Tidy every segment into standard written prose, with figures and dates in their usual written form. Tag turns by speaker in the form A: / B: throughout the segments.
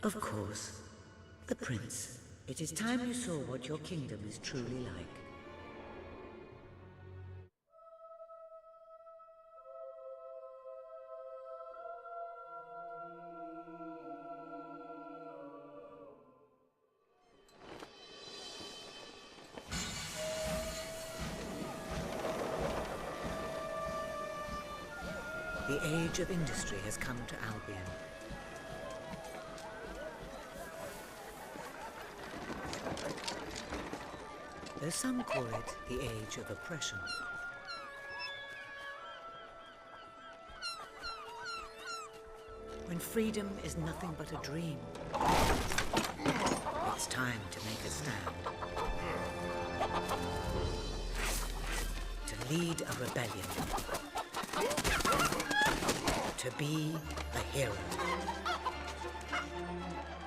A: Of course. The prince. It is time you saw what your kingdom is truly like. The age of industry has come to Albion. Though some call it the age of oppression. When freedom is nothing but a dream, it's time to make a stand. To lead a rebellion. To be a hero.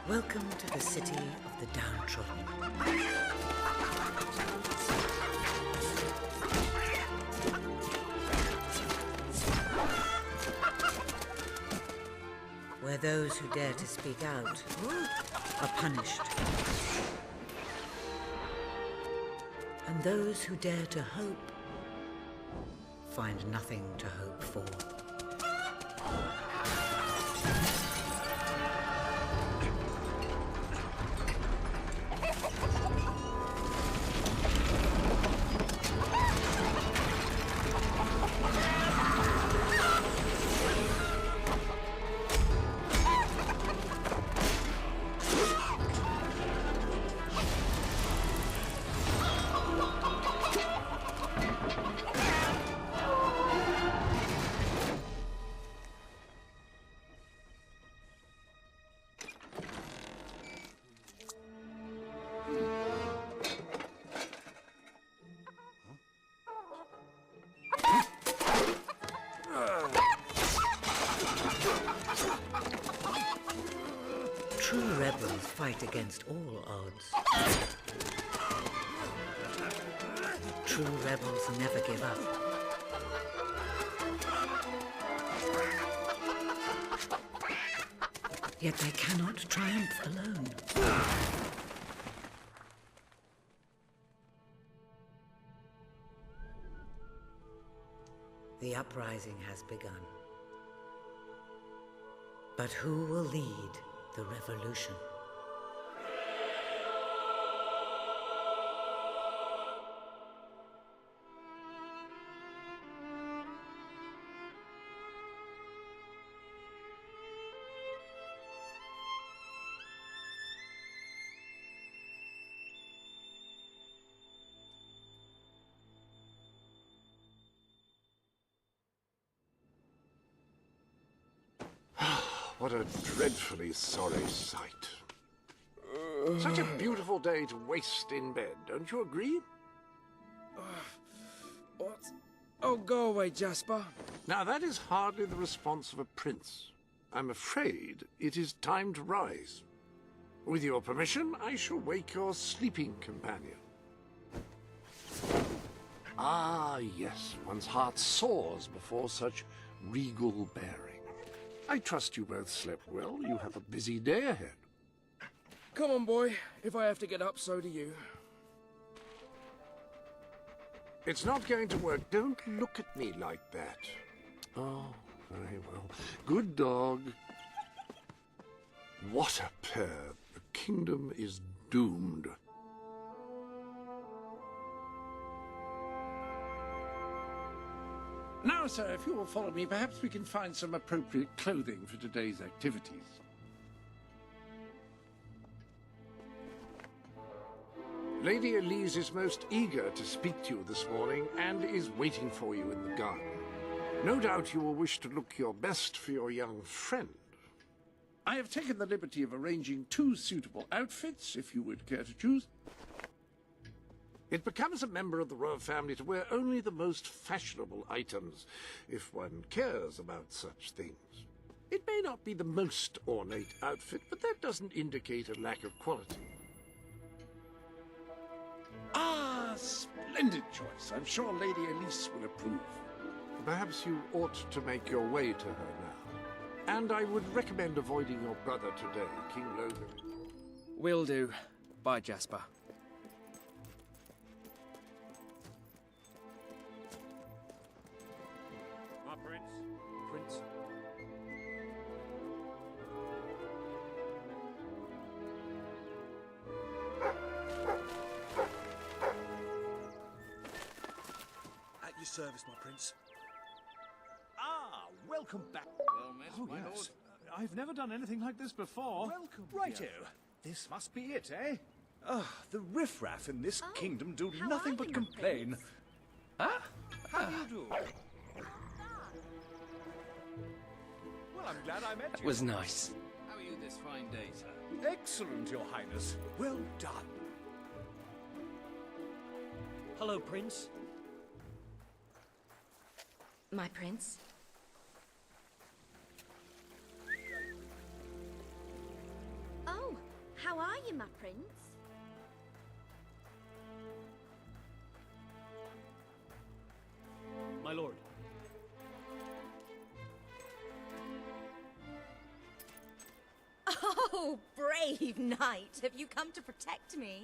A: Welcome to the city of the downtrodden. Where those who dare to speak out are punished. And those who dare to hope find nothing to hope for. True rebels fight against all odds. True rebels never give up. Yet they cannot triumph alone. The uprising has begun. But who will lead the revolution?
B: What a dreadfully sorry sight. Such a beautiful day to waste in bed, don't you agree?
C: What? Oh, go away, Jasper.
B: Now, that is hardly the response of a prince. I'm afraid it is time to rise. With your permission, I shall wake your sleeping companion. Ah, yes, one's heart soars before such regal bearing. I trust you both slept well. You have a busy day ahead.
C: Come on, boy. If I have to get up, so do you.
B: It's not going to work. Don't look at me like that. Oh, very well. Good dog. What a pair. The kingdom is doomed.
D: Now, sir, if you will follow me, perhaps we can find some appropriate clothing for today's activities.
B: Lady Elise is most eager to speak to you this morning and is waiting for you in the garden. No doubt you will wish to look your best for your young friend.
D: I have taken the liberty of arranging 2 suitable outfits, if you would care to choose.
B: It becomes a member of the royal family to wear only the most fashionable items, if one cares about such things. It may not be the most ornate outfit, but that doesn't indicate a lack of quality.
D: Ah, splendid choice. I'm sure Lady Elise will approve.
B: Perhaps you ought to make your way to her now. And I would recommend avoiding your brother today, King Logan.
C: Will do. Bye, Jasper.
E: My prince.
F: At your service, my prince.
E: Ah, welcome back.
F: Well met,
E: Oh,
F: my
E: yes.
F: lord.
E: I've never done anything like this before.
F: Welcome,
E: Righto.
F: dear.
E: This must be it, eh?
F: The riffraff in this kingdom do
G: how
F: nothing
G: are
F: but
G: you, my
F: complain.
C: Huh?
F: How do you do?
E: Well, I'm glad I met
C: That
E: you.
C: was nice.
F: How are you this fine day, sir?
E: Excellent, Your Highness.
F: Well done.
H: Hello, Prince.
G: My prince? Oh, how are you, my prince?
H: My lord.
G: Oh, brave knight. Have you come to protect me?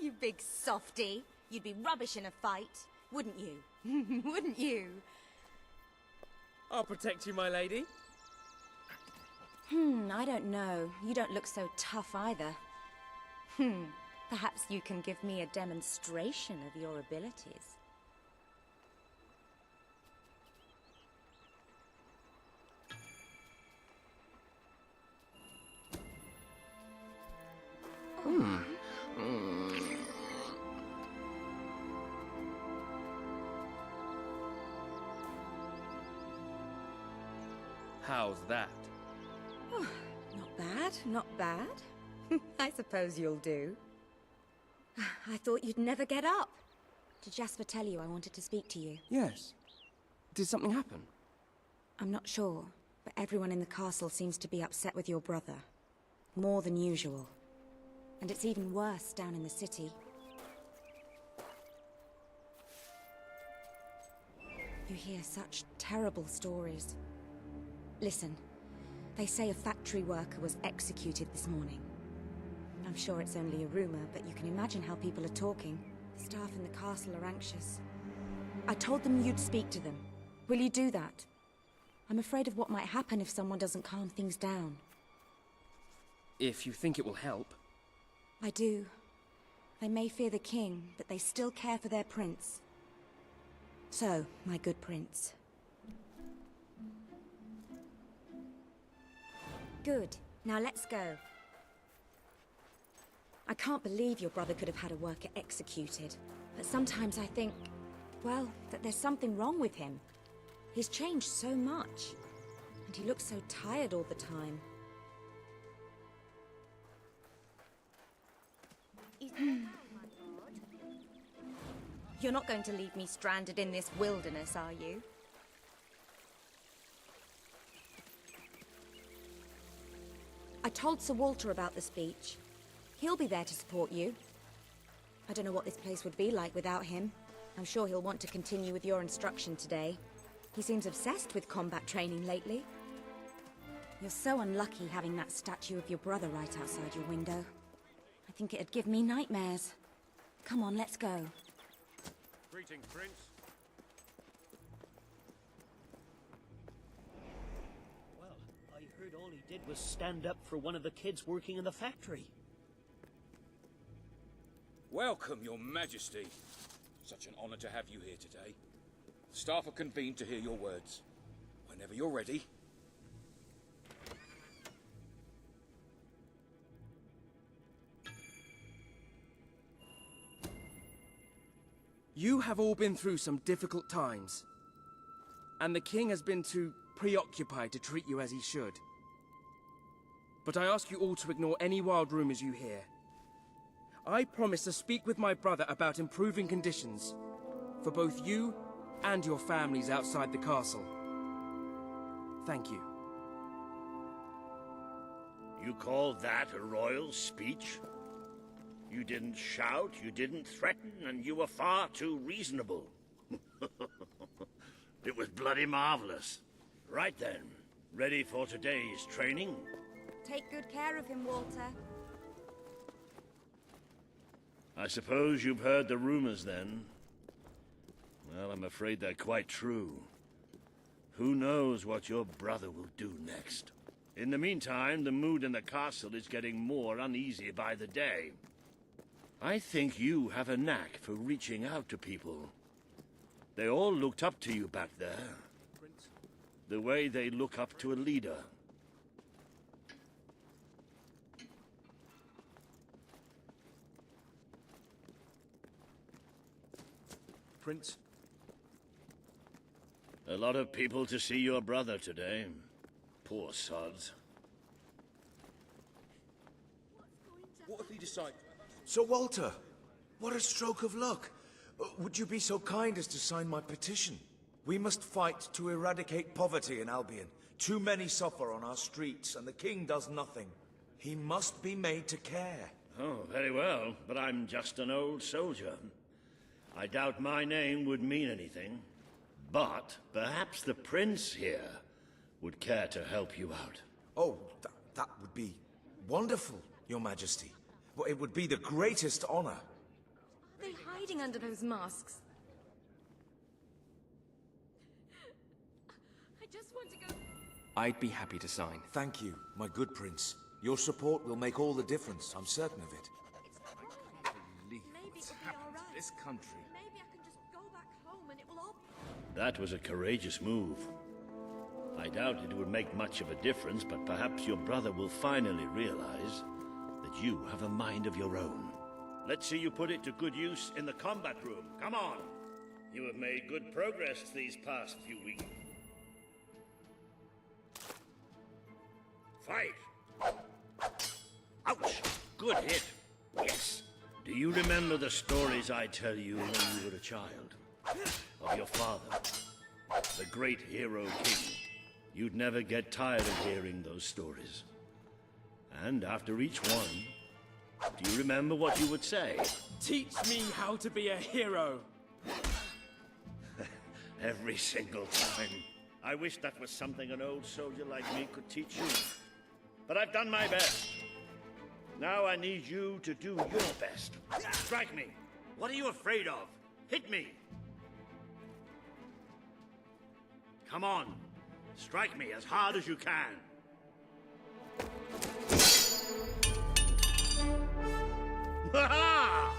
G: You big softy. You'd be rubbish in a fight, wouldn't you? Wouldn't you?
C: I'll protect you, my lady.
G: I don't know. You don't look so tough either. Perhaps you can give me a demonstration of your abilities.
C: How's that?
G: Not bad, not bad. I suppose you'll do. I thought you'd never get up. Did Jasper tell you I wanted to speak to you?
C: Yes. Did something happen?
G: I'm not sure, but everyone in the castle seems to be upset with your brother. More than usual. And it's even worse down in the city. You hear such terrible stories. Listen, they say a factory worker was executed this morning. I'm sure it's only a rumor, but you can imagine how people are talking. The staff in the castle are anxious. I told them you'd speak to them. Will you do that? I'm afraid of what might happen if someone doesn't calm things down.
C: If you think it will help.
G: I do. They may fear the king, but they still care for their prince. So, my good prince. Good. Now let's go. I can't believe your brother could have had a worker executed. But sometimes I think, well, that there's something wrong with him. He's changed so much. And he looks so tired all the time. You're not going to leave me stranded in this wilderness, are you? I told Sir Walter about the speech. He'll be there to support you. I don't know what this place would be like without him. I'm sure he'll want to continue with your instruction today. He seems obsessed with combat training lately. You're so unlucky having that statue of your brother right outside your window. I think it'd give me nightmares. Come on, let's go.
E: Greetings, Prince.
H: Well, I heard all he did was stand up for one of the kids working in the factory.
I: Welcome, Your Majesty. Such an honor to have you here today. Staff are convened to hear your words. Whenever you're ready.
C: You have all been through some difficult times. And the king has been too preoccupied to treat you as he should. But I ask you all to ignore any wild rumors you hear. I promise to speak with my brother about improving conditions for both you and your families outside the castle. Thank you.
J: You call that a royal speech? You didn't shout, you didn't threaten, and you were far too reasonable. It was bloody marvelous. Right then, Ready for today's training?
G: Take good care of him, Walter.
J: I suppose you've heard the rumors then? Well, I'm afraid they're quite true. Who knows what your brother will do next? In the meantime, the mood in the castle is getting more uneasy by the day. I think you have a knack for reaching out to people. They all looked up to you back there. The way they look up to a leader.
E: Prince?
J: A lot of people to see your brother today. Poor sods.
E: What have you decided?
K: Sir Walter, what a stroke of luck. Would you be so kind as to sign my petition? We must fight to eradicate poverty in Albion. Too many suffer on our streets, and the king does nothing. He must be made to care.
J: Oh, very well, but I'm just an old soldier. I doubt my name would mean anything. But perhaps the prince here would care to help you out.
K: Oh, that would be wonderful, Your Majesty. Well, it would be the greatest honor.
G: Are they hiding under those masks? I just want to go...
C: I'd be happy to sign.
K: Thank you, my good prince. Your support will make all the difference, I'm certain of it.
G: Maybe it'll be all right.
C: This country.
G: Maybe I can just go back home and it will all...
J: That was a courageous move. I doubt it would make much of a difference, but perhaps your brother will finally realize that you have a mind of your own. Let's see you put it to good use in the combat room. Come on! You have made good progress these past few weeks. Fight! Ouch! Good hit. Yes. Do you remember the stories I tell you when you were a child? Of your father, the great hero king. You'd never get tired of hearing those stories. And after each one, do you remember what you would say?
C: Teach me how to be a hero!
J: Every single time. I wish that was something an old soldier like me could teach you. But I've done my best. Now I need you to do your best. Strike me. What are you afraid of? Hit me. Come on. Strike me as hard as you can. Ha-ha!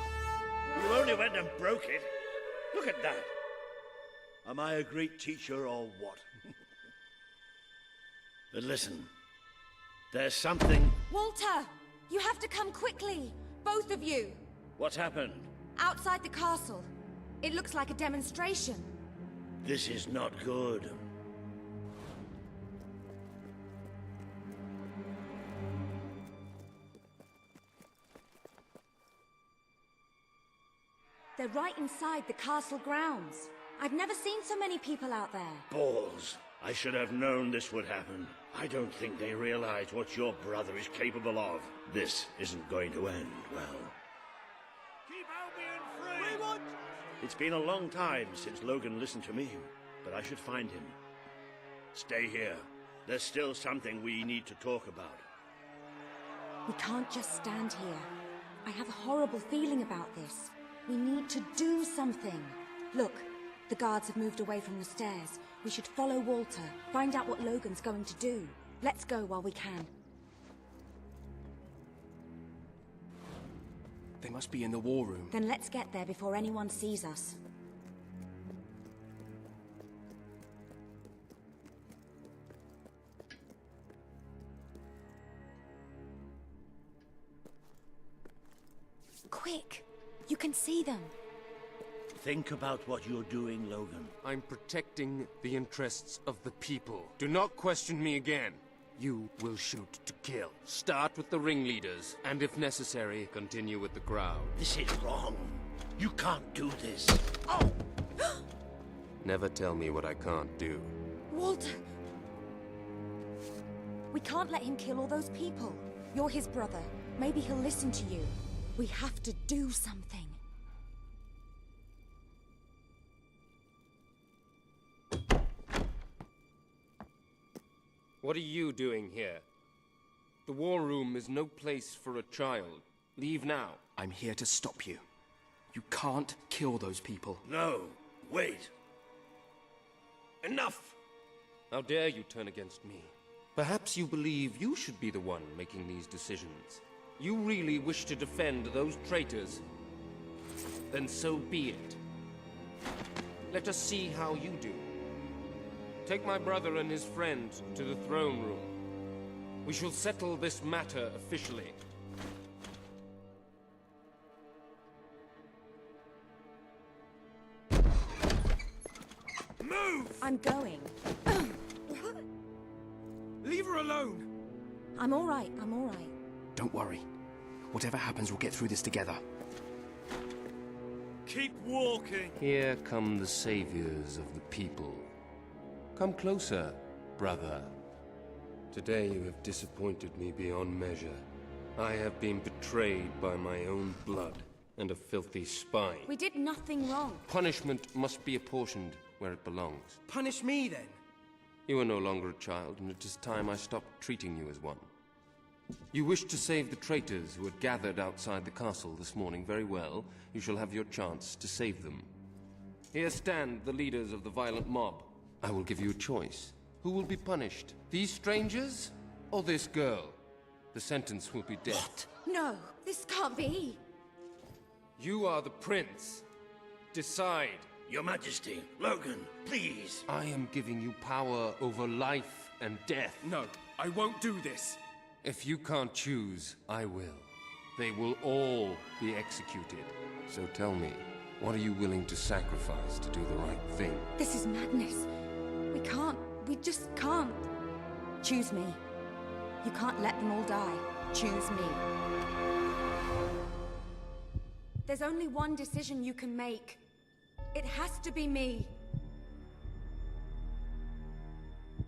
J: You only went and broke it. Look at that. Am I a great teacher or what? But listen, there's something...
G: Walter! You have to come quickly! Both of you!
J: What's happened?
G: Outside the castle. It looks like a demonstration.
J: This is not good.
G: They're right inside the castle grounds. I've never seen so many people out there.
J: Balls. I should have known this would happen. I don't think they realize what your brother is capable of. This isn't going to end well.
F: Keep Albion free! We want...
J: It's been a long time since Logan listened to me, but I should find him. Stay here. There's still something we need to talk about.
G: We can't just stand here. I have a horrible feeling about this. We need to do something. Look, the guards have moved away from the stairs. We should follow Walter, find out what Logan's going to do. Let's go while we can.
C: They must be in the war room.
G: Then let's get there before anyone sees us. Quick! You can see them.
J: Think about what you're doing, Logan.
L: I'm protecting the interests of the people. Do not question me again. You will shoot to kill. Start with the ringleaders, and if necessary, continue with the crowd.
J: This is wrong. You can't do this.
G: Oh!
L: Never tell me what I can't do.
G: Walter! We can't let him kill all those people. You're his brother. Maybe he'll listen to you. We have to do something.
L: What are you doing here? The war room is no place for a child. Leave now.
C: I'm here to stop you. You can't kill those people.
J: No, wait. Enough!
L: How dare you turn against me? Perhaps you believe you should be the one making these decisions. You really wish to defend those traitors? Then so be it. Let us see how you do. Take my brother and his friend to the throne room. We shall settle this matter officially.
J: Move!
G: I'm going.
C: Leave her alone!
G: I'm all right, I'm all right.
C: Don't worry. Whatever happens, we'll get through this together.
F: Keep walking.
L: Here come the saviors of the people. Come closer, brother. Today you have disappointed me beyond measure. I have been betrayed by my own blood and a filthy spy.
G: We did nothing wrong.
L: Punishment must be apportioned where it belongs.
C: Punish me, then.
L: You are no longer a child, and it is time I stopped treating you as one. You wish to save the traitors who had gathered outside the castle this morning. Very well. You shall have your chance to save them. Here stand the leaders of the violent mob. I will give you a choice. Who will be punished? These strangers or this girl? The sentence will be death.
G: What? No, this can't be.
L: You are the prince. Decide.
J: Your Majesty, Logan, please.
L: I am giving you power over life and death.
C: No, I won't do this.
L: If you can't choose, I will. They will all be executed. So tell me, what are you willing to sacrifice to do the right thing?
G: This is madness. We just can't. Choose me. You can't let them all die. Choose me. There's only one decision you can make. It has to be me.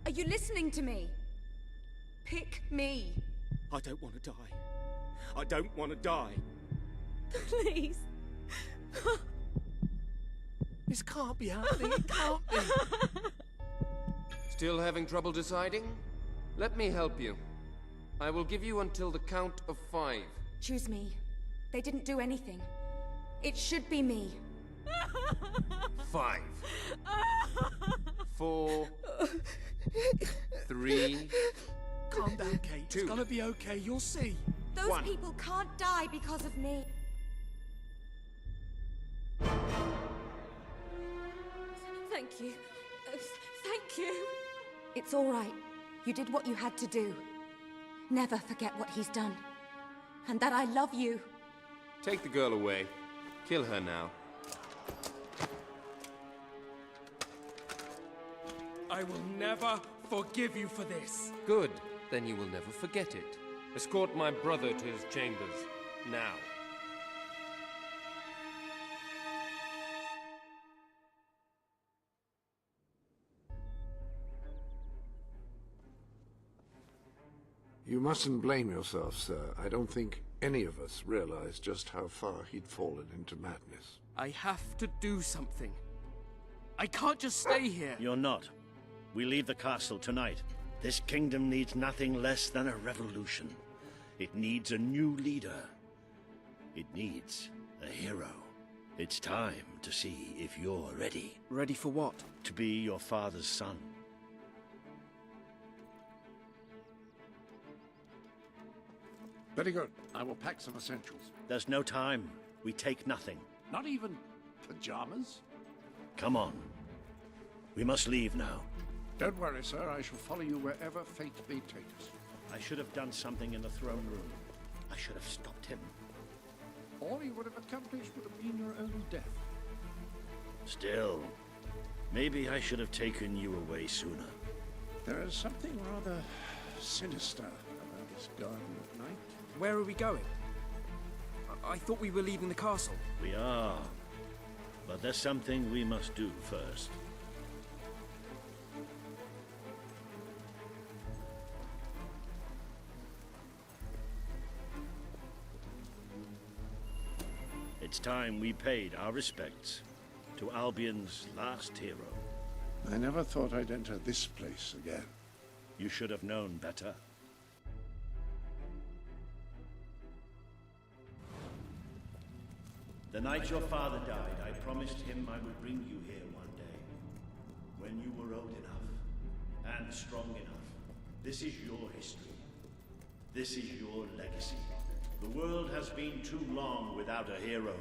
G: Are you listening to me? Pick me.
E: I don't want to die. I don't want to die.
G: Please.
B: This can't be happening. It can't be.
L: Still having trouble deciding? Let me help you. I will give you until the count of 5.
G: Choose me. They didn't do anything. It should be me.
L: 5. 4. 3.
F: Calm down, Kate.
L: 2.
F: It's gonna be okay. You'll see.
G: Those
L: 1.
G: people can't die because of me. Thank you. Thank you. It's all right. You did what you had to do. Never forget what he's done. And that I love you.
L: Take the girl away. Kill her now.
C: I will never forgive you for this.
L: Good. Then you will never forget it. Escort my brother to his chambers. Now.
B: You mustn't blame yourself, sir. I don't think any of us realized just how far he'd fallen into madness.
C: I have to do something. I can't just stay here.
M: You're not. We leave the castle tonight. This kingdom needs nothing less than a revolution. It needs a new leader. It needs a hero. It's time to see if you're ready.
C: Ready for what?
M: To be your father's son.
D: Very good. I will pack some essentials.
M: There's no time. We take nothing.
D: Not even pajamas?
M: Come on. We must leave now.
D: Don't worry, sir. I shall follow you wherever fate may take us.
M: I should have done something in the throne room. I should have stopped him.
D: All you would have accomplished would have been your own death.
M: Still, maybe I should have taken you away sooner.
D: There is something rather sinister about this garden at night.
C: Where are we going? I thought we were leaving the castle.
M: We are. But there's something we must do first. It's time we paid our respects to Albion's last hero.
D: I never thought I'd enter this place again.
M: You should have known better. The night your father died, I promised him I would bring you here one day. When you were old enough, and strong enough. This is your history. This is your legacy. The world has been too long without a hero,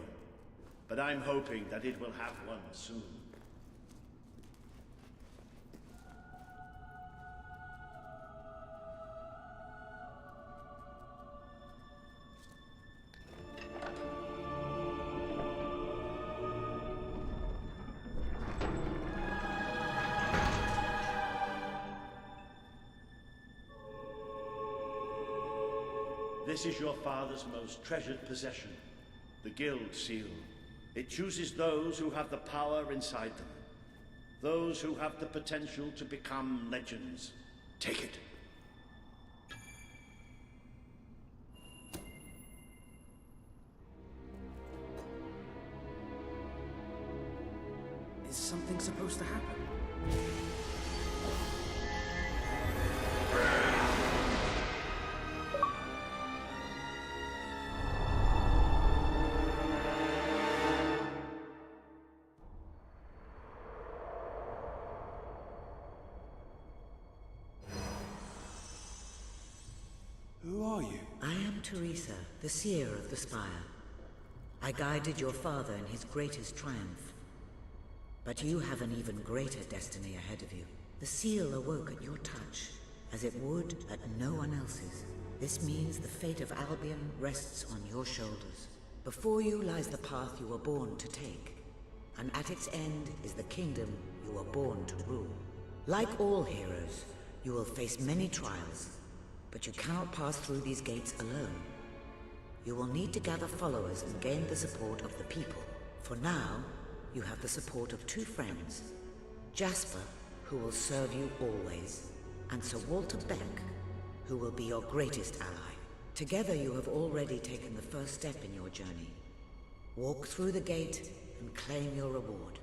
M: but I'm hoping that it will have one soon. This is your father's most treasured possession, the Guild Seal. It chooses those who have the power inside them, those who have the potential to become legends. Take it.
C: Is something supposed to happen?
F: Who are you?
A: I am Teresa, the Seer of the Spire. I guided your father in his greatest triumph. But you have an even greater destiny ahead of you. The seal awoke at your touch, as it would at no one else's. This means the fate of Albion rests on your shoulders. Before you lies the path you were born to take, and at its end is the kingdom you were born to rule. Like all heroes, you will face many trials, but you cannot pass through these gates alone. You will need to gather followers and gain the support of the people. For now, you have the support of two friends, Jasper, who will serve you always, and Sir Walter Beck, who will be your greatest ally. Together you have already taken the first step in your journey. Walk through the gate and claim your reward.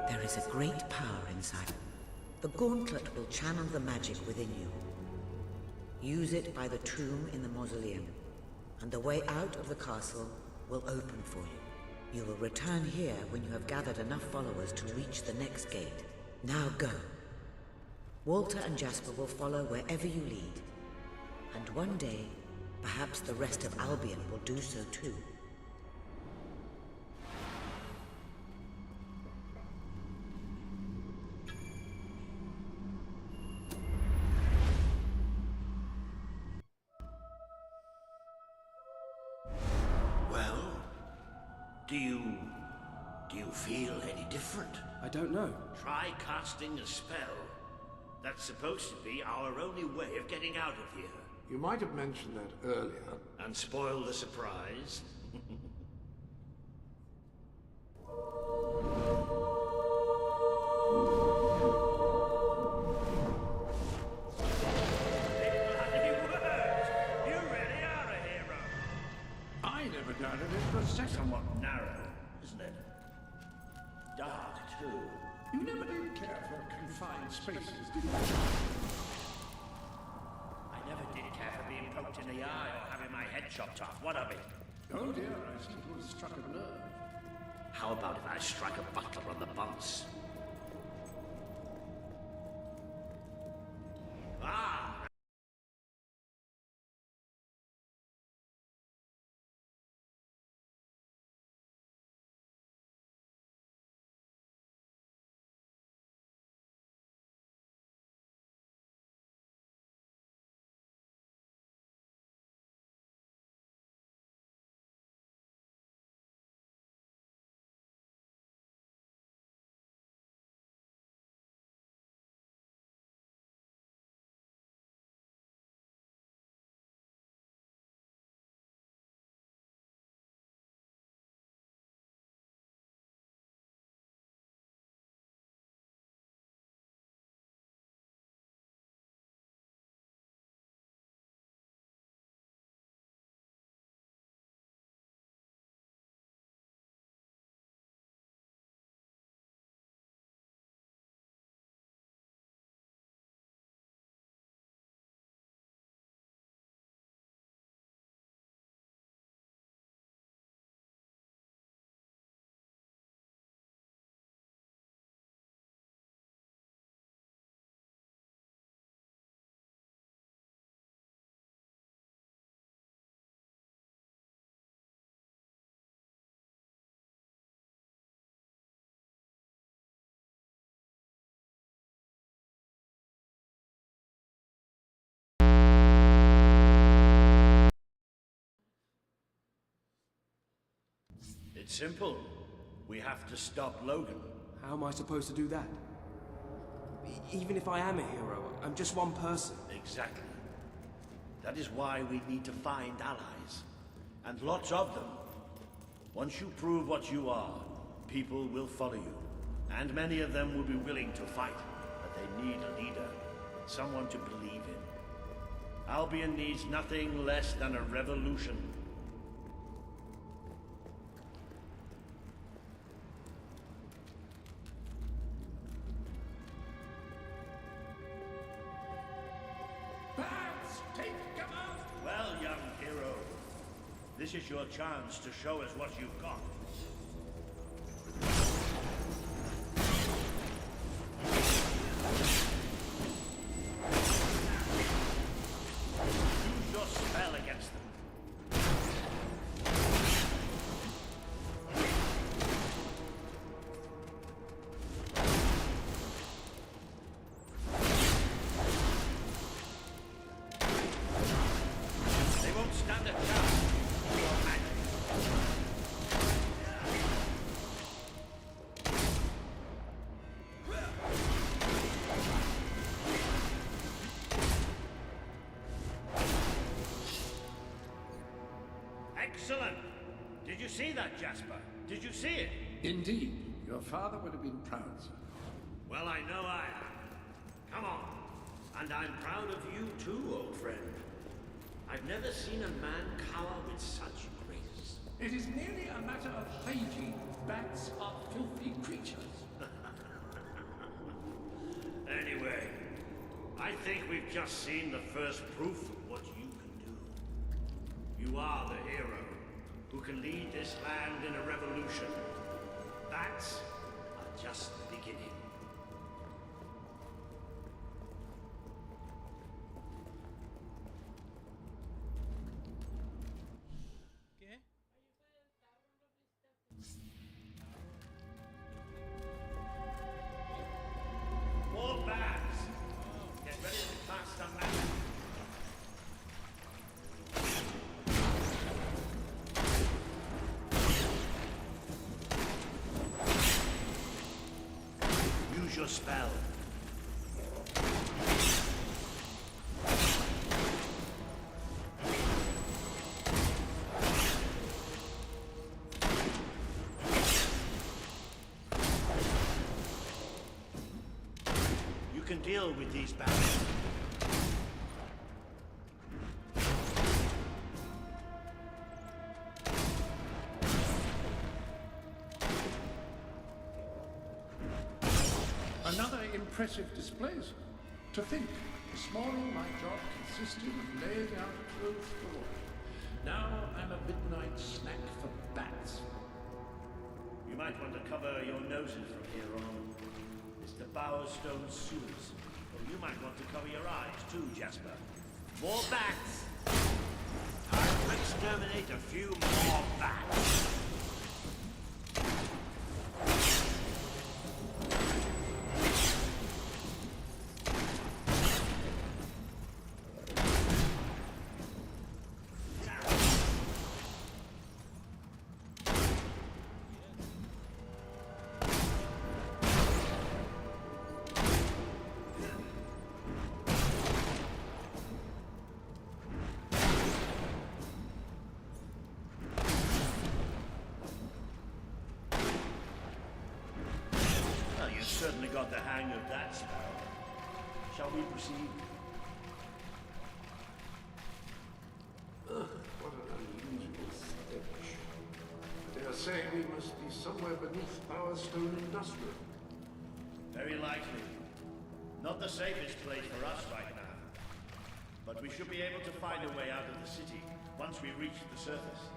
A: There is a great power inside. The gauntlet will channel the magic within you. Use it by the tomb in the mausoleum, and the way out of the castle will open for you. You will return here when you have gathered enough followers to reach the next gate. Now go. Walter and Jasper will follow wherever you lead. And one day, perhaps the rest of Albion will do so too.
M: Do you feel any different?
C: I don't know.
M: Try casting a spell. That's supposed to be our only way of getting out of here.
B: You might have mentioned that earlier.
M: And spoil the surprise.
D: I never doubted it for a second.
M: Somewhat narrow, isn't it? Dark, too.
D: You never did care for confined spaces, did you?
M: I never did care for being poked in the eye or having my head chopped off. What of it?
D: Oh dear, I seem to have struck a nerve.
M: How about if I strike a butler on the bunce? It's simple. We have to stop Logan.
C: How am I supposed to do that? Even if I am a hero, I'm just one person.
M: Exactly. That is why we need to find allies. And lots of them. Once you prove what you are, people will follow you. And many of them will be willing to fight. But they need a leader. Someone to believe in. Albion needs nothing less than a revolution. Well, young hero, this is your chance to show us what you've got. Use your spell against them. They won't stand a chance. Your magic. Excellent! Did you see that, Jasper? Did you see it?
D: Indeed. Your father would have been proud, sir.
M: Well, I know I am. Come on. And I'm proud of you too, old friend. I've never seen a man cower with such grace.
D: It is merely a matter of hygiene. Bats are filthy creatures.
M: Anyway, I think we've just seen the first proof of what you can do. You are the hero who can lead this land in a revolution. Bats are just the beginning. More bats! Get ready to cast a magic. Use your spell. You can deal with these bats.
D: Another impressive display, sir. To think, this morning my job consisted of laying out a clothes floor. Now I'm a midnight snack for bats.
M: You might want to cover your noses from here on. Mr. Bowerstone sewers. Or you might want to cover your eyes too, Jasper. More bats! Time to exterminate a few more bats. Well, you've certainly got the hang of that spell. Shall we proceed?
B: What an unusual stench. I dare say we must be somewhere beneath Bowerstone Industrial.
M: Very likely. Not the safest place for us right now. But we should be able to find a way out of the city once we reach the surface.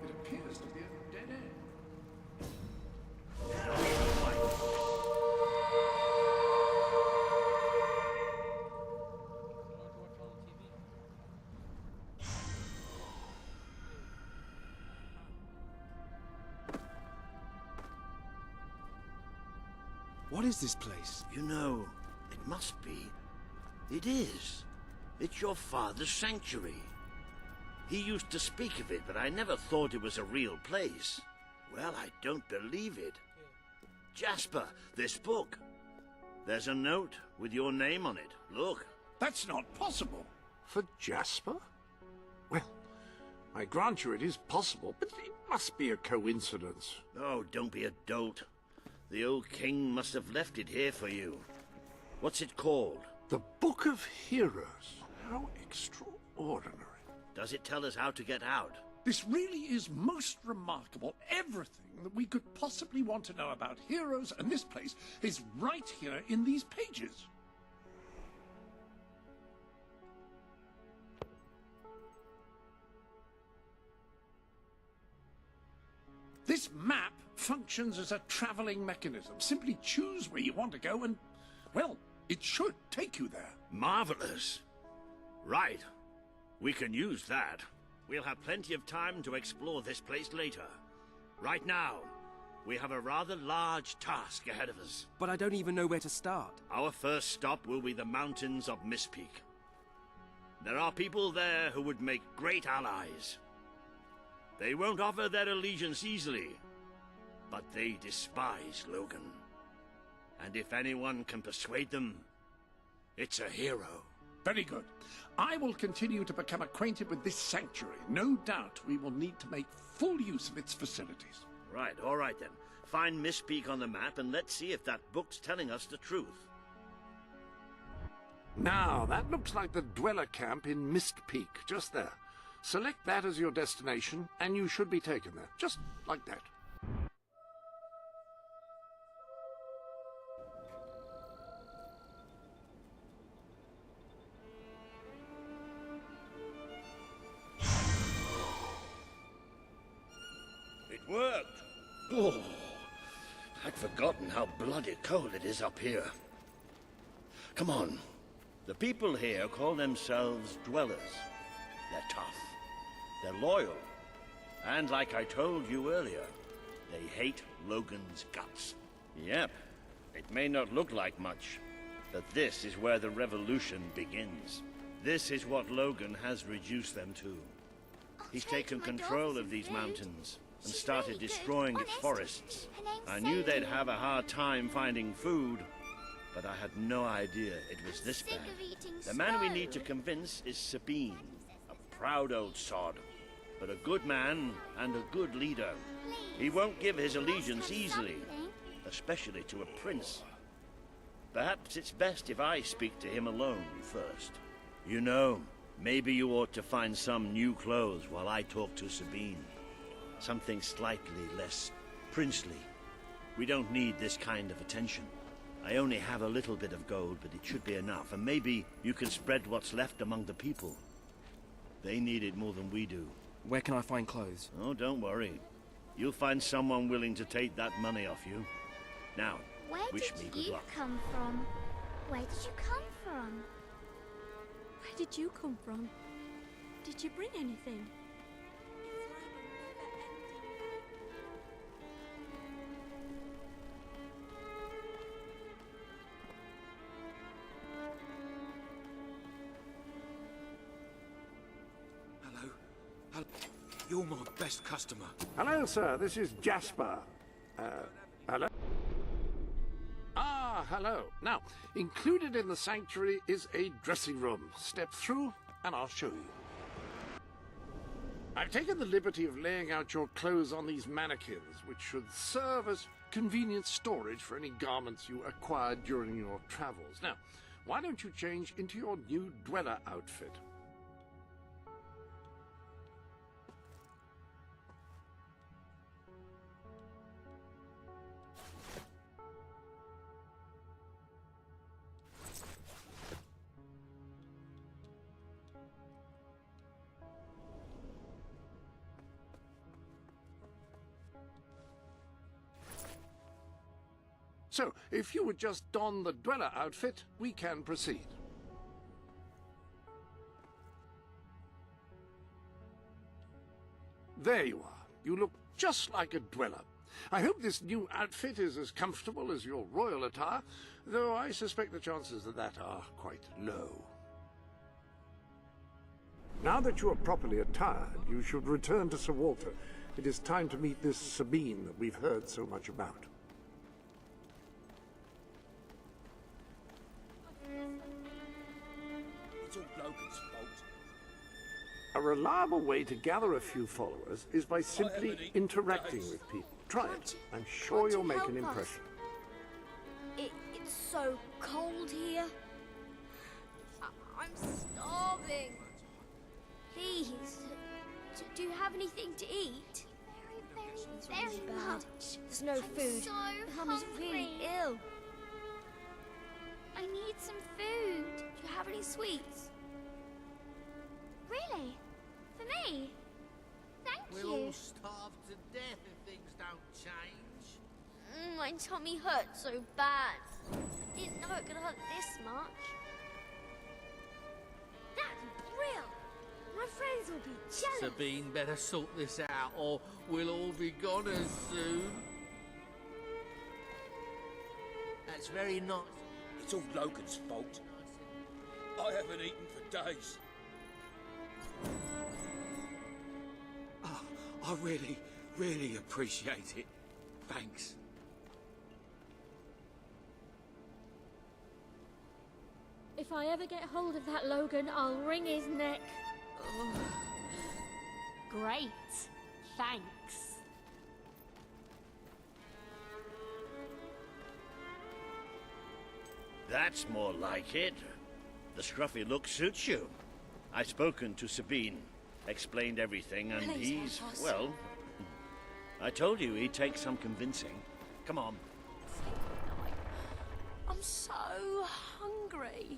D: It appears to be a dead end.
C: What is this place?
M: You know, it must be. It is. It's your father's sanctuary. He used to speak of it, but I never thought it was a real place. Well, I don't believe it. Jasper, this book. There's a note with your name on it. Look.
D: That's not possible.
B: For Jasper? Well, I grant you it is possible, but it must be a coincidence.
M: Oh, don't be a dolt. The old king must have left it here for you. What's it called?
B: The Book of Heroes. How extraordinary.
M: Does it tell us how to get out?
D: This really is most remarkable. Everything that we could possibly want to know about heroes and this place is right here in these pages. This map functions as a traveling mechanism. Simply choose where you want to go and, well, it should take you there.
M: Marvelous. Right. We can use that. We'll have plenty of time to explore this place later. Right now, we have a rather large task ahead of us.
C: But I don't even know where to start.
M: Our first stop will be the mountains of Mistpeak. There are people there who would make great allies. They won't offer their allegiance easily, but they despise Logan. And if anyone can persuade them, it's a hero.
D: Very good. I will continue to become acquainted with this sanctuary. No doubt we will need to make full use of its facilities.
M: Right, all right then. Find Mistpeak on the map and let's see if that book's telling us the truth.
B: Now, that looks like the Dweller camp in Mistpeak, just there. Select that as your destination, and you should be taken there, just like that.
M: It worked! Oh, I'd forgotten how bloody cold it is up here. Come on. The people here call themselves Dwellers. They're tough. They're loyal. And like I told you earlier, they hate Logan's guts. Yep. It may not look like much, but this is where the revolution begins. This is what Logan has reduced them to. He's taken control of these mountains and started destroying its forests. I knew they'd have a hard time finding food, but I had no idea it was this bad. The man we need to convince is Sabine, a proud old sod, but a good man and a good leader. He won't give his allegiance easily, especially to a prince. Perhaps it's best if I speak to him alone first. You know, maybe you ought to find some new clothes while I talk to Sabine. Something slightly less princely. We don't need this kind of attention. I only have a little bit of gold, but it should be enough, and maybe you can spread what's left among the people. They need it more than we do.
C: Where can I find clothes?
M: Oh, don't worry. You'll find someone willing to take that money off you. Now, wish me good luck.
N: Where did you come from? Where did you come from?
O: Where did you come from? Did you bring anything?
K: Hello. You're my best customer.
B: Hello, sir. This is Jasper. Hello? Ah, hello. Now, included in the sanctuary is a dressing room. Step through, and I'll show you. I've taken the liberty of laying out your clothes on these mannequins, which should serve as convenient storage for any garments you acquired during your travels. Now, why don't you change into your new Dweller outfit? So, if you would just don the Dweller outfit, we can proceed. There you are. You look just like a Dweller. I hope this new outfit is as comfortable as your royal attire, though I suspect the chances of that are quite low. Now that you are properly attired, you should return to Sir Walter. It is time to meet this Sabine that we've heard so much about.
I: It's all Logan's fault.
B: A reliable way to gather a few followers is by simply interacting with people. Try it. I'm sure you'll make an impression.
N: It's so cold here. I'm starving. Please, do you have anything to eat? Very much. There's no food.
O: So
N: Mummy's really ill.
O: I need some food.
N: Do you have any sweets?
O: Really? For me? Thank
P: We'll
O: you.
P: all starve to death if things don't change.
N: My tummy hurts so bad. I didn't know it could hurt this much. That's brilliant. My friends will be jealous.
P: Sabine better sort this out or we'll all be goners soon. That's very nice.
I: It's all Logan's fault. I haven't eaten for days.
E: Oh, I really appreciate it. Thanks.
O: If I ever get hold of that Logan, I'll wring his neck. Great. Thanks.
M: That's more like it. The scruffy look suits you. I've spoken to Sabine, explained everything, and
O: Please
M: he's,
O: help us.
M: well, I told you he'd take some convincing. Come on.
O: I'm so hungry.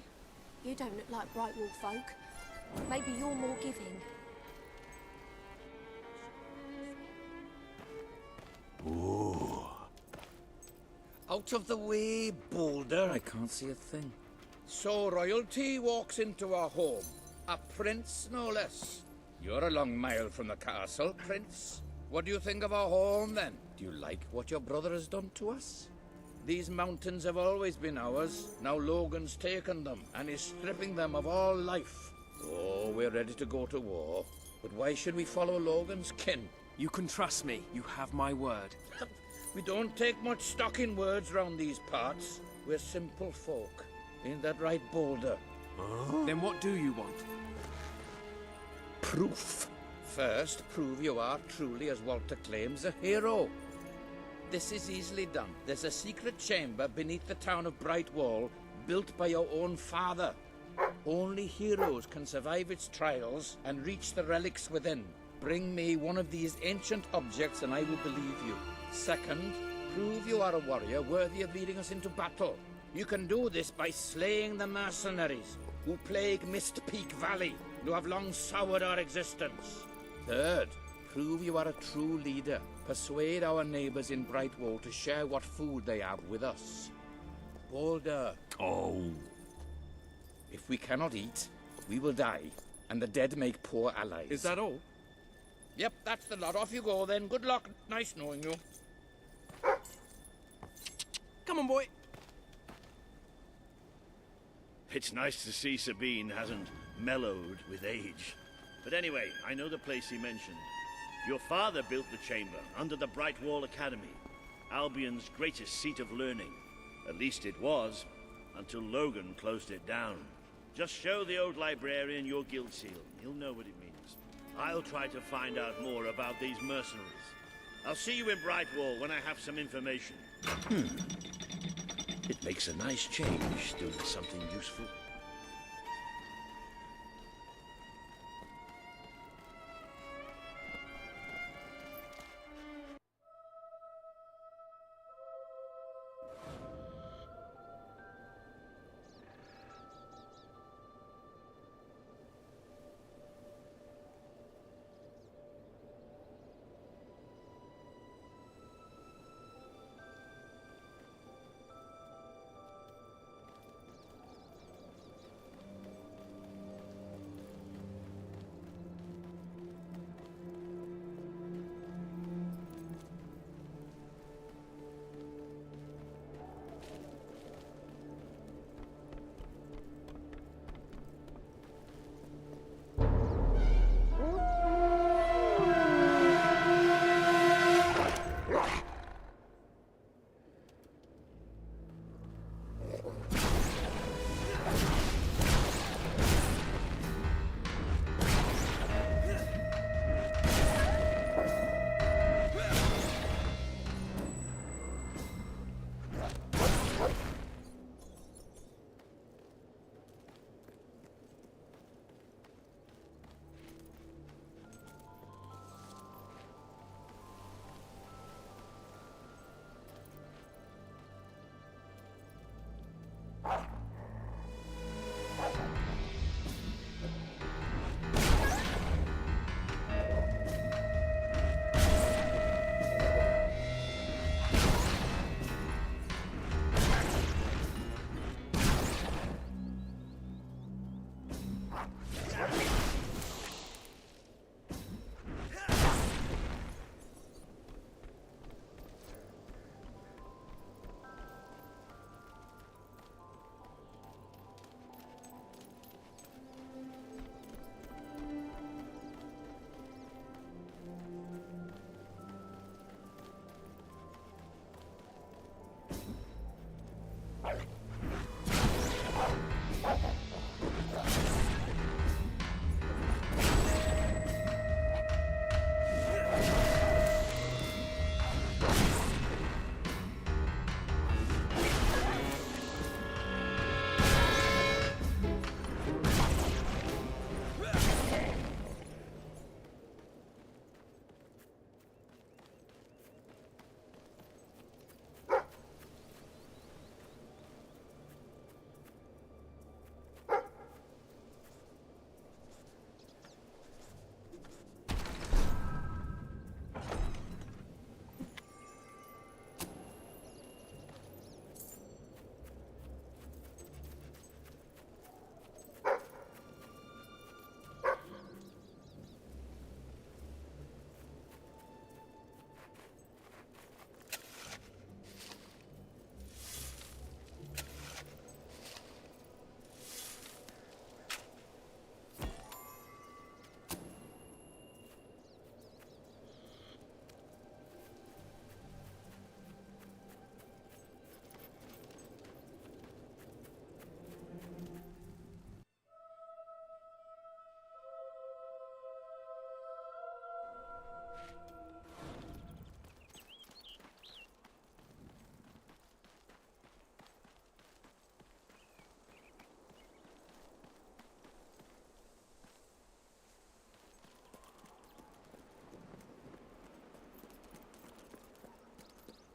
G: You don't look like Brightwall folk. Maybe you're more giving.
E: Ooh.
Q: Out of the way, Boulder. I can't see a thing. So royalty walks into our home. A prince, no less. You're a long mile from the castle, Prince. What do you think of our home, then? Do you like what your brother has done to us? These mountains have always been ours. Now Logan's taken them, and is stripping them of all life. Oh, we're ready to go to war. But why should we follow Logan's kin?
C: You can trust me. You have my word.
Q: We don't take much stock in words round these parts. We're simple folk. Ain't that right, Boulder?
C: Then what do you want?
Q: Proof. First, prove you are truly, as Walter claims, a hero. This is easily done. There's a secret chamber beneath the town of Brightwall, built by your own father. Only heroes can survive its trials and reach the relics within. Bring me one of these ancient objects and I will believe you. Second, prove you are a warrior worthy of leading us into battle. You can do this by slaying the mercenaries who plague Mist Peak Valley, who have long soured our existence. Third, prove you are a true leader. Persuade our neighbors in Brightwall to share what food they have with us. Boulder.
E: Oh.
Q: If we cannot eat, we will die, and the dead make poor allies.
C: Is that all?
Q: Yep, that's the lot. Off you go then. Good luck. Nice knowing you.
C: Come on, boy.
M: It's nice to see Sabine hasn't mellowed with age. But anyway, I know the place he mentioned. Your father built the chamber under the Brightwall Academy, Albion's greatest seat of learning. At least it was, until Logan closed it down. Just show the old librarian your guild seal. He'll know what it means. I'll try to find out more about these mercenaries. I'll see you in Brightwall when I have some information. It makes a nice change doing something useful.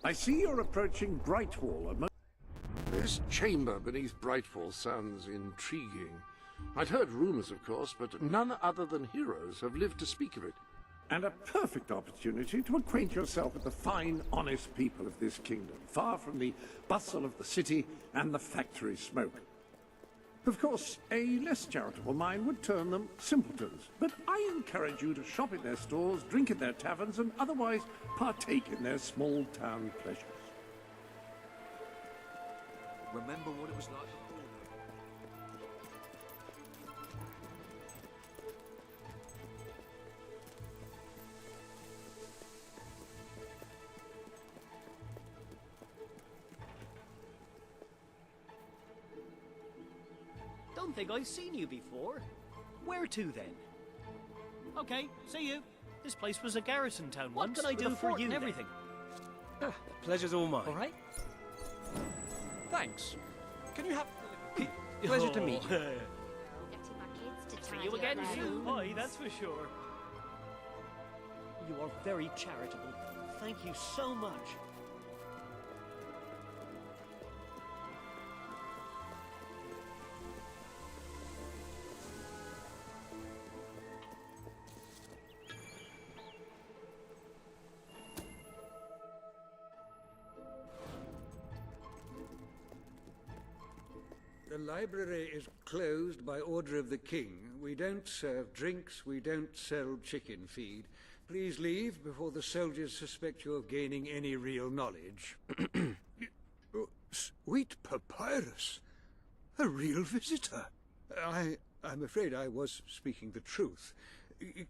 B: I see you're approaching Brightwall. This chamber beneath Brightwall sounds intriguing. I'd heard rumors, of course, but none other than heroes have lived to speak of it. And a perfect opportunity to acquaint yourself with the fine, honest people of this kingdom, far from the bustle of the city and the factory smoke. Of course, a less charitable mind would term them simpletons, but I encourage you to shop in their stores, drink in their taverns, and otherwise partake in their small-town pleasures.
K: Remember what it was like before.
H: Don't think I've seen you before. Where to then? Okay, see you. This place was a garrison town once. What can I do for you? And everything.
C: The pleasure's all mine.
H: All right.
C: Thanks. Can you have... Pleasure to meet you.
N: Getting my kids to
H: See
N: tidy
H: you again
N: up their
H: soon.
N: rooms.
H: Aye, that's for sure. You are very charitable. Thank you so much.
F: The library is closed by order of the king. We don't serve drinks, we don't sell chicken feed. Please leave before the soldiers suspect you of gaining any real knowledge. Oh, sweet papyrus! A real visitor! I'm afraid I was speaking the truth.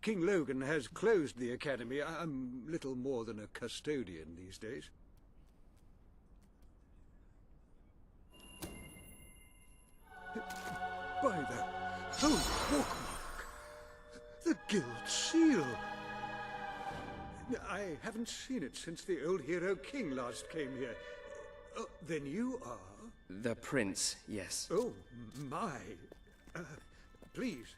F: King Logan has closed the academy. I'm little more than a custodian these days. By the holy bookmark! The Guild Seal! I haven't seen it since the old hero king last came here. Oh, then you are?
C: The prince, yes.
F: Oh, my. Please,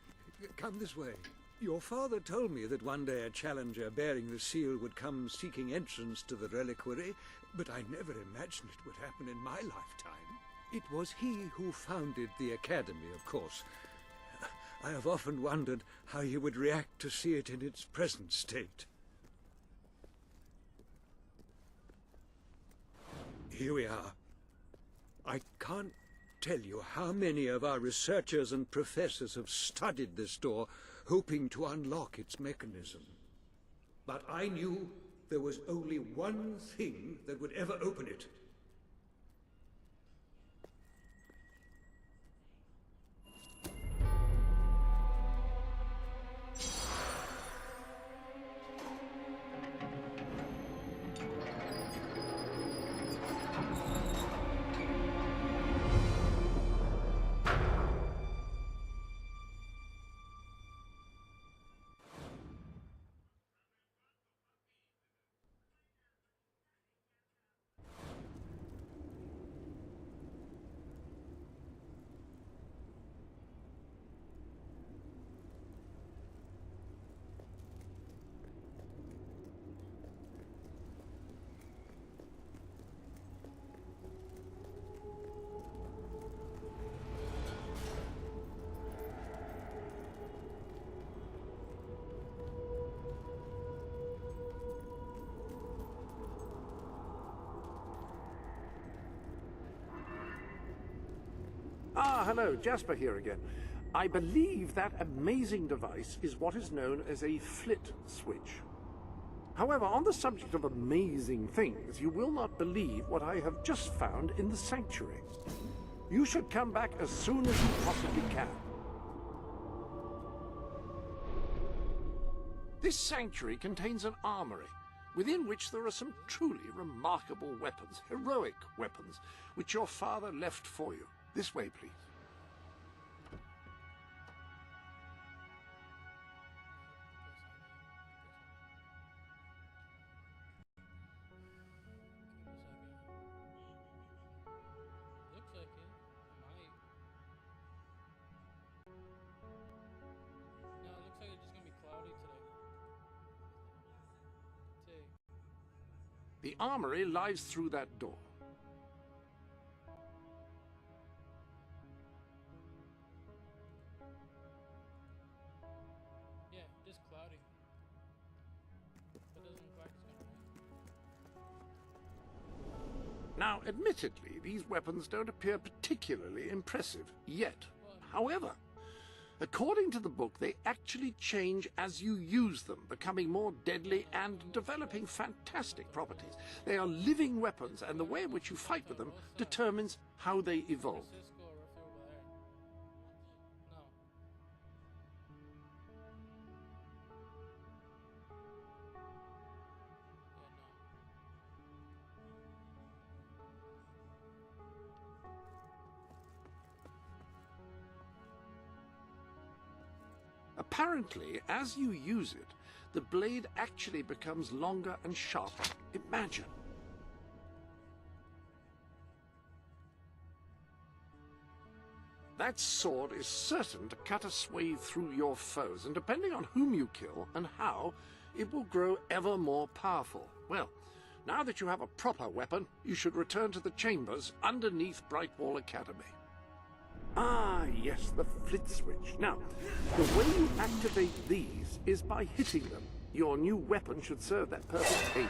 F: come this way. Your father told me that one day a challenger bearing the seal would come seeking entrance to the reliquary, but I never imagined it would happen in my lifetime. It was he who founded the academy, of course. I have often wondered how he would react to see it in its present state. Here we are. I can't tell you how many of our researchers and professors have studied this door, hoping to unlock its mechanism. But I knew there was only one thing that would ever open it.
B: Ah, hello, Jasper here again. I believe that amazing device is what is known as a flit switch. However, on the subject of amazing things, you will not believe what I have just found in the sanctuary. You should come back as soon as you possibly can. This sanctuary contains an armory, within which there are some truly remarkable weapons, heroic weapons, which your father left for you. This way, please.
R: Looks like it. Might. No, it looks like it's just gonna be cloudy today.
B: The armory lies through that door.
R: Yeah, just cloudy. But doesn't look like it's gonna rain.
B: Now, admittedly, these weapons don't appear particularly impressive yet. However, according to the book, they actually change as you use them, becoming more deadly and developing fantastic properties. They are living weapons, and the way in which you fight with them determines how they evolve.
R: Cisco or Ruffy over there. No.
B: Apparently, as you use it, the blade actually becomes longer and sharper. Imagine. That sword is certain to cut a swathe through your foes, and depending on whom you kill and how, it will grow ever more powerful. Well, now that you have a proper weapon, you should return to the chambers underneath Brightwall Academy. Ah, yes, the flit switch. Now, the way you activate these is by hitting them. Your new weapon should serve that purpose ably.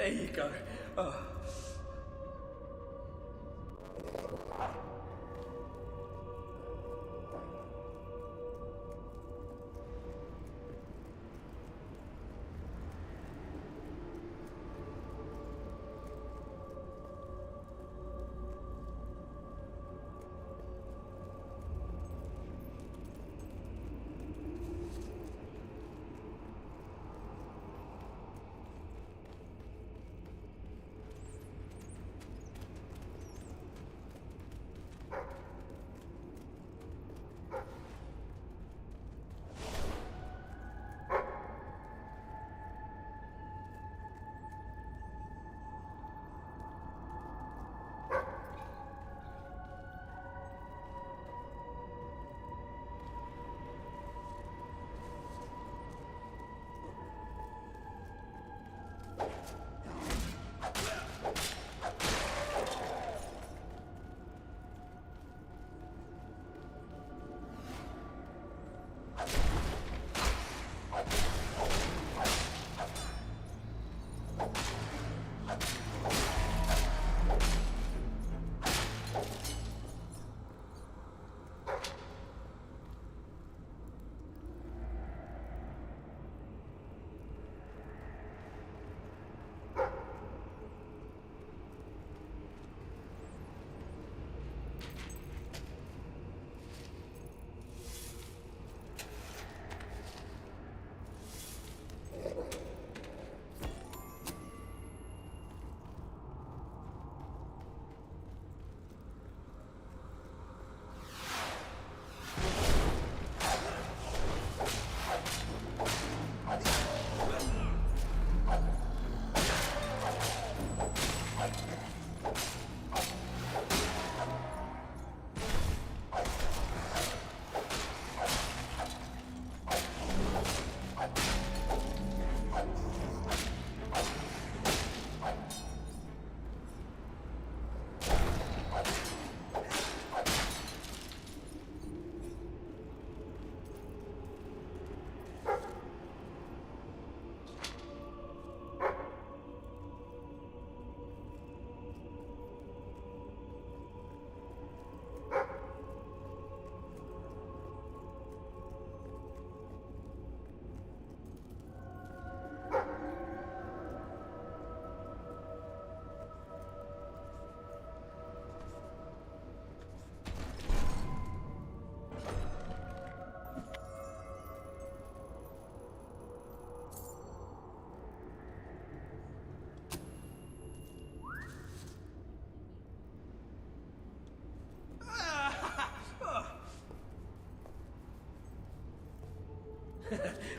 C: There you go. Oh.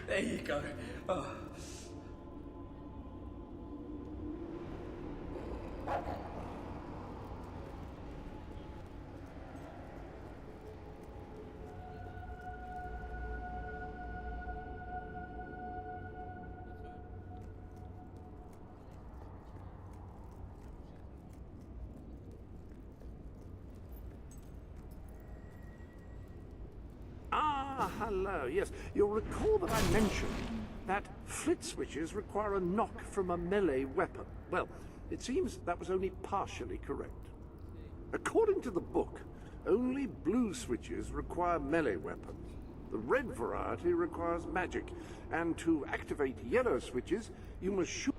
C: There you go. Oh.
B: Ah, hello. Yes, you'll recall that I mentioned that flit switches require a knock from a melee weapon. Well, it seems that was only partially correct. According to the book, only blue switches require melee weapons. The red variety requires magic, and to activate yellow switches, you must shoot.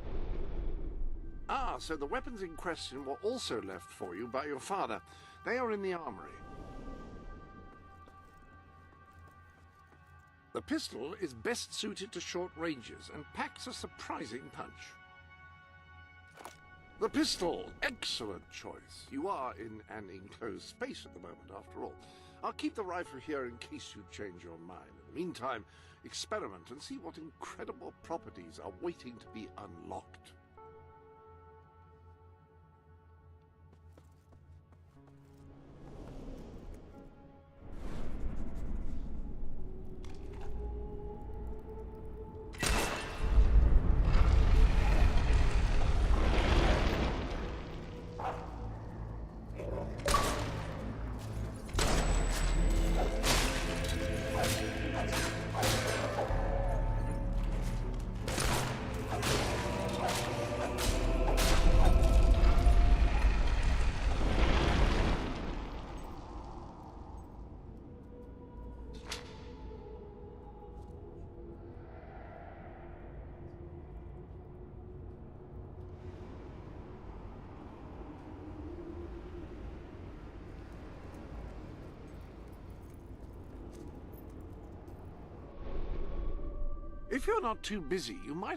B: Ah, so the weapons in question were also left for you by your father. They are in the armory. The pistol is best suited to short ranges and packs a surprising punch. The pistol, excellent choice. You are in an enclosed space at the moment, after all. I'll keep the rifle here in case you change your mind. In the meantime, experiment and see what incredible properties are waiting to be unlocked. If you're not too busy, you might